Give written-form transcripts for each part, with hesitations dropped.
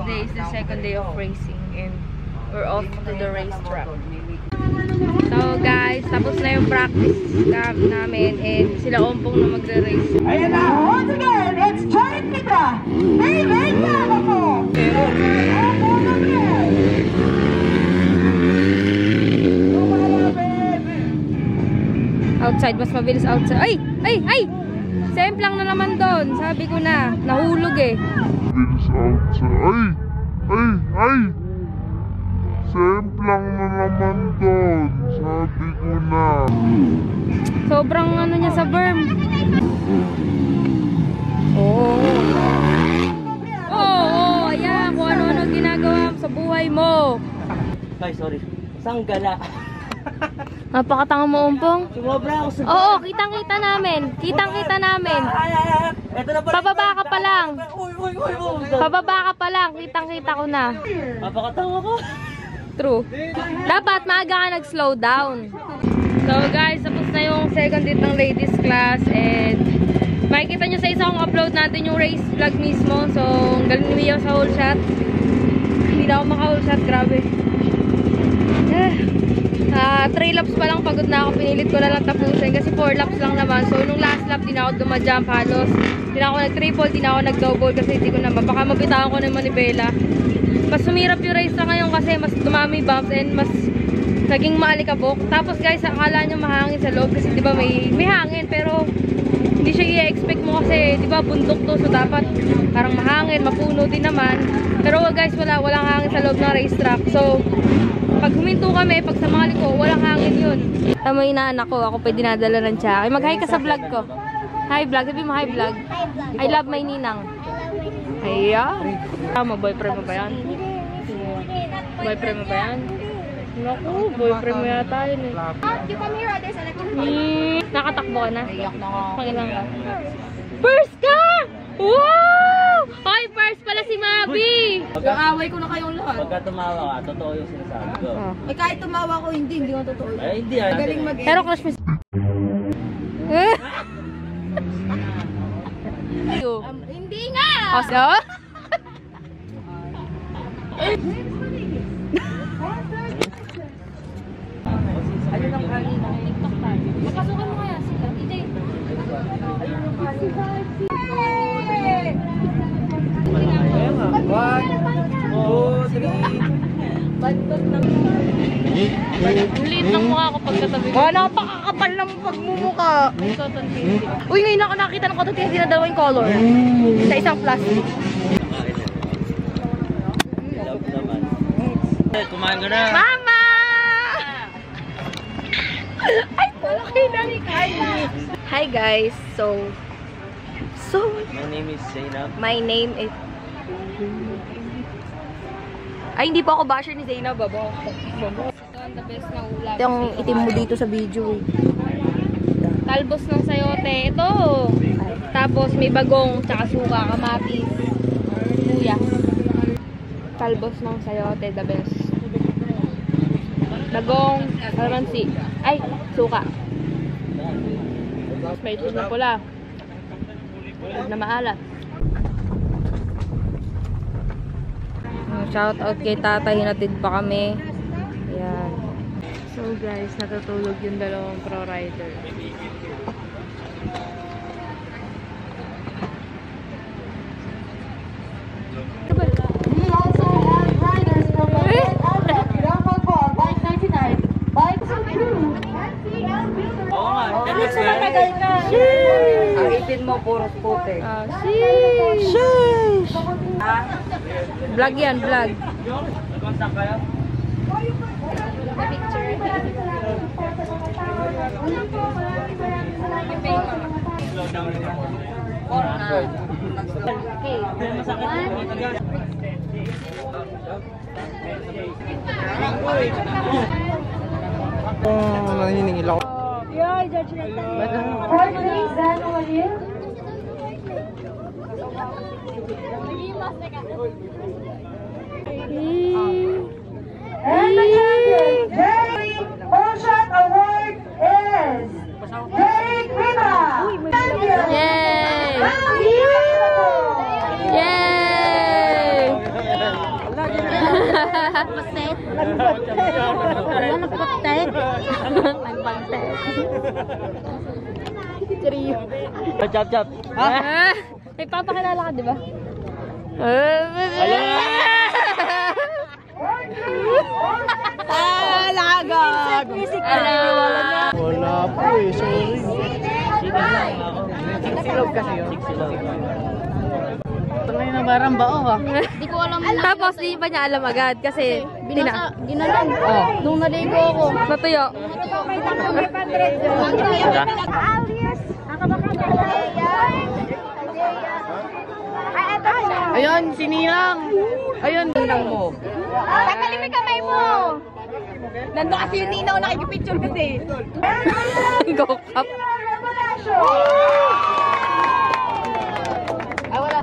today is the second day of racing and we're off to the racetrack. So guys, tapos na yung practice namin and sila Ompong na magre-race. Ayan na, once again, it's Johnny Pita! Hey, wait na ako! Outside, mas mabilis outside. Ay! Ay! Ay! Semplang na naman doon. Sabi ko na, nahulog eh. Mabilis outside. Ay! Ay! Ay! Semplang na naman doon. Sabi ko na. Sobrang ano niya sa berm. Oo. Oo, ayan. Kung ano-ano ginagawa sa buhay mo. Ay, sorry. Sanggala. Napakatanga mo, Ompong. Sumobra ako sa... Oo, kitang-kita namin. Kitang-kita namin. Ito na pala. Pababa ka pa lang. Uy. Pababa ka pa lang. Kitang-kita ko na. Napakatawa ko. True. Dapat maaga ka nag-slow down. So guys, tapos na yung second date ng ladies class and makikita nyo sa isa kong upload natin yung race vlog mismo. So, galing umiyaw sa whole shot. Hindi na ako maka-whole shot. Grabe. 3 laps pa lang pagod na ako. Pinilit ko na lang tapusin kasi 4 laps lang naman. So, nung last lap, di na ako dumajump halos. Di na ako nag-triple, di na ako nag-double kasi hindi ko naman. Baka mabitawan ko ng manibela. Mas sumirap yung race na ngayon kasi mas dumami bumps and mas naging maalikabok. Tapos guys, akala nyo mahangin sa loob kasi di ba may hangin pero hindi siya i-expect mo kasi di ba bundok to so dapat parang mahangin, mapuno din naman. Pero guys, walang hangin sa loob ng racetrack. So, pag huminto kami, pag sa mga liko, walang hangin yun. Tama yung inaanak ko, ako pa dinadala ng tsaka. Mag-hi ka sa vlog ko. Hi vlog, sabi mo hi vlog. I love my ninang. Ayan. Tama, boyfriend mo ba yan? Boyfriend mo ba yan? Naku, boyfriend mo yata yun eh. Nakatakbo ka na? Pangilang ka? First ka! Wow! Hoy, first pala si Mabi! Away ko na kayong lahat. Pagka tumawa ka, totoo yung sinasabi ko. Eh kahit tumawa ko, hindi ko totoo. Ay, hindi. Galing mag-edit. Pero crush mo Hindi nga! O, so? Ayun ang kanina. TikTok tayo. Papasukan mo kaya sila. DJ. Ayun ang kanina. 1, 2, 3. Bandot ng ulit ng mukha ko pagkatabi ko. Napakakapal ng pagmumukha. Uy, ngayon ako nakita ng Cotton Candy na dalawang color. Sa isang plastic. Love naman. Kumain ka na. Mama! Ay, palaki na ni Kaya. Hi guys. So My name is Zainab. my name is Ay, hindi pa ako basher ni Zainab, babo. Ito ang the best na ulam. Ito yung itim mo dito sa video eh. Talbos ng sayote. Ito. Tapos may bagong, tsaka suka, kamatis, luya. Talbos ng sayote, the best. Bagong, kalamansi. Ay, suka. May itlog na pula. Na maalat. Shout out kay Tata, hinatid pa kami. Ayan. So guys, natutulog yung dalawang pro rider. We also have riders from Miracle Ball, Bike 99, Bikes of Crew, Oo nga. Alex, matagal ka. Ang ipin mo, puro puti. Sheesh! Vlog yan, vlog. Nag-contact kayo? Naniningil ako. And the champion, Jerry Bullshot Award is Jerry Rita. Yay! Yay! Nagpatet. Nagpatet. Nagpatet. Trio. Chop, chop. May papakilala ka, di ba? Lagag. Wala po eh, sorry. Silog kasi yun. Silog. Ito na yung nabarang bao ha. Di ko alam. Tapos, di pa niya alam agad kasi Ginalan. Nung naligo ako. natuyo. Ayun, sininang. Ayun, ninang mo. Tanggalin mo yung kamay mo. Nandun kasi yung ninaw nakikipicture kasi. Go up. Ay, wala.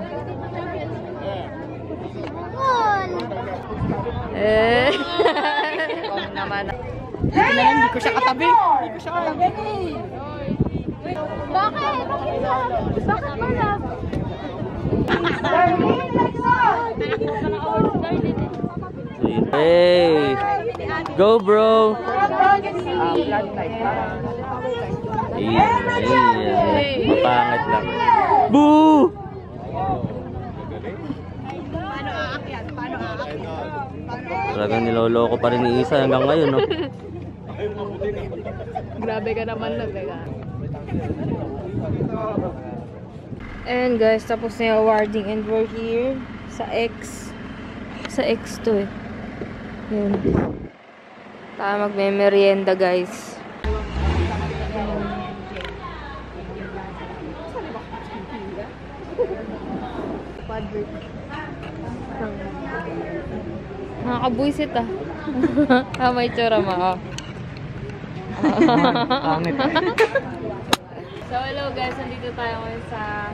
Eh. Naman. Hindi ko siya katabi. Bakit? Bakit wala? Hey! Go bro! Mapangit lang. Boo! Talagang niloloko pa rin ni Isa hanggang ngayon, no? Grabe ka naman na, Beka. And guys, tapos na yung awarding and we're here sa X. Sa X to eh. Yun. Tayo magme-merienda guys. Nakakabwisit ah. May tsura mo. Pangit. So hello guys, nandito tayo ngayon sa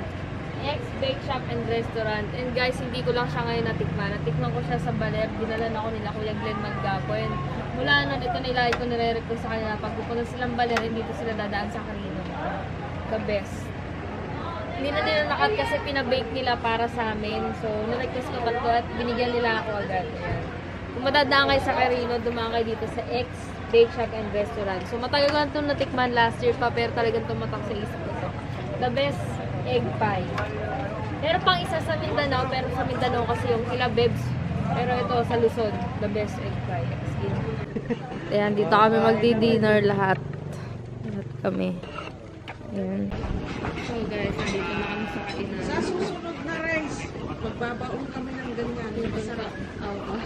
X Bake Shop and Restaurant. And guys, hindi ko lang siya ngayon natikman. Natikman ko siya sa Baler. Dinalan ako nila Kuya Glenn Maggapo. And mula nun, ito nila ko nire-request sa kanila. Pag pupunta silang Baler, dito sila dadaan sa Carino. The best. Hindi na nila nakat kasi pinabake nila para sa amin. So, nirequest ko tatlo at binigyan nila ako agad. Ayan. Kung madadaan kayo sa Carino, dumaan kayo dito sa X Bake Shop and Restaurant. So, matagal ko na itong natikman last year pa, pero talagang tumatak sa isip ko to. The best egg pie. Meron pang isa sa Mindanao, pero sa Mindanao kasi yung Kila Bebs. Pero ito sa Luzon, the best egg pie. Ayan, dito kami magdi-dinner lahat. Lahat kami. Ayan. So guys, nandito na kami sa kainan. Sa susunod na rice, magbabaon kami ng ganyan. Masarap. Oo.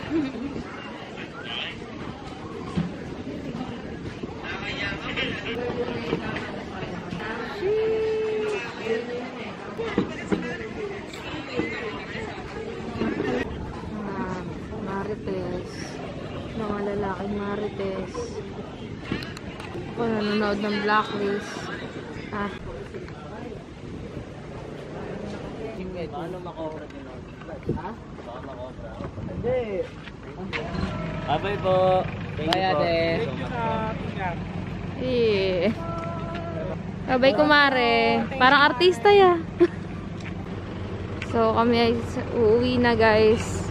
Marites. Mga lalaking marites. Ako nanonood ng Blacklist. Ah. Paano makobra din? Ha? Baka makobra. Hindi. Bye-bye po. Thank you po. Eh. Babay kumare. Parang artista ya. So kami ay uuwi na guys.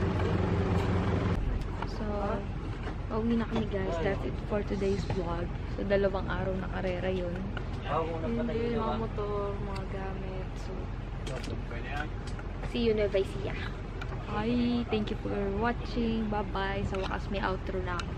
So uuwi na kami guys. That's it for today's vlog. So 2 araw na karera yun. Hindi mga motor, mga gamit. So see you never see ya. Hi, thank you for watching. Bye bye. Sa wakas may outro na ako.